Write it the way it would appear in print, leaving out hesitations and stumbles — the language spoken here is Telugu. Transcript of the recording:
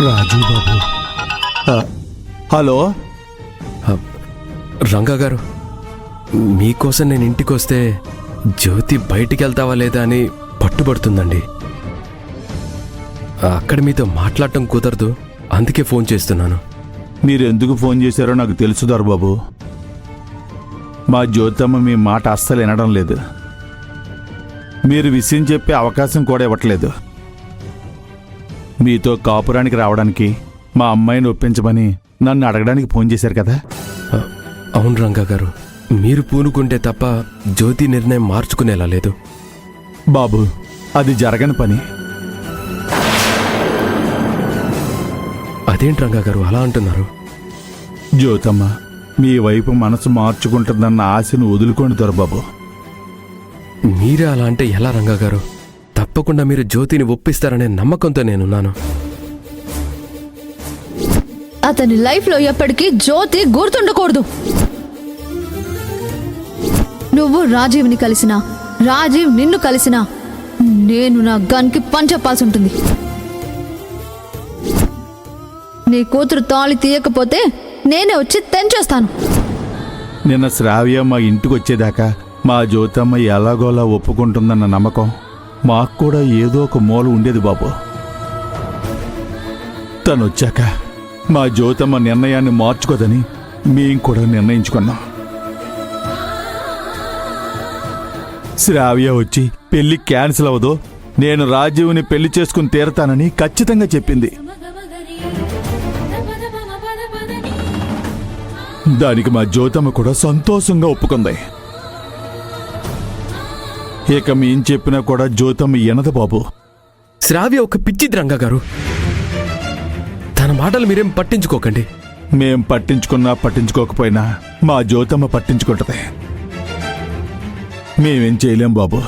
రాజు బాబు. హలో రంగా గారు, మీకోసం నేను ఇంటికి వస్తే జ్యోతి బయటికి వెళ్తావా లేదా అని పట్టుబడుతుందండి. అక్కడ మీతో మాట్లాడటం కుదరదు, అందుకే ఫోన్ చేస్తున్నాను. మీరు ఎందుకు ఫోన్ చేశారో నాకు తెలుసు దొరబాబు. మా జ్యోతమ్మ మీ మాట అస్సలు వినడం లేదు. మీరు విషయం చెప్పే అవకాశం కూడా ఇవ్వట్లేదు. మీతో కాపురానికి రావడానికి మా అమ్మాయిని ఒప్పించమని నన్ను అడగడానికి ఫోన్ చేశారు కదా. అవును రంగా గారు, మీరు పూనుకుంటే తప్ప జ్యోతి నిర్ణయం మార్చుకునేలా లేదు. బాబు, అది జరగని పని. అదేంటి రంగా గారు అలా అంటున్నారు? జ్యోతమ్మ మీ వైపు మనసు మార్చుకుంటుందన్న ఆశను వదులుకోండి దొరబాబు. మీరే అలా అంటే ఎలా రంగా గారు? తప్పకుండా మీరు జ్యోతిని ఒప్పిస్తారనే నమ్మకంతో నేనున్నాను. అతని లైఫ్లో ఎప్పటికీ జ్యోతి గుర్తుండకూడదు. నువ్వు రాజీవ్ని కలిసినా, రాజీవ్ నిన్ను కలిసినా నేను నా గన్కి పంచప్పాల్సి ఉంటుంది. నీ కూతురు తాళి తీయకపోతే నేనే వచ్చి తెంచేస్తాను. నిన్న శ్రావ్య మా ఇంటికి వచ్చేదాకా మా జ్యోతమ్మ ఎలాగోలా ఒప్పుకుంటుందన్న నమ్మకం మాకు కూడా ఏదో ఒక మూల ఉండేది బాబు. తనొచ్చాక మా జ్యోతమ్మ నిర్ణయాన్ని మార్చుకోదని మేం కూడా నిర్ణయించుకున్నాం. శ్రావ్య వచ్చి పెళ్లి క్యాన్సిల్ అవ్వదో నేను రాజీవ్ని పెళ్లి చేసుకుని తీరతానని ఖచ్చితంగా చెప్పింది. దానికి మా జ్యోతమ్మ కూడా సంతోషంగా ఒప్పుకుంది. ఇక మేం చెప్పినా కూడా జ్యోతమ్మ ఎనదు బాబు. శ్రావ్య ఒక పిచ్చిది రంగా గారు, తన మాటలు మీరేం పట్టించుకోకండి. మేం పట్టించుకున్నా పట్టించుకోకపోయినా మా జ్యోతమ్మ పట్టించుకుంటది. మేమేం చేయలేం బాబు.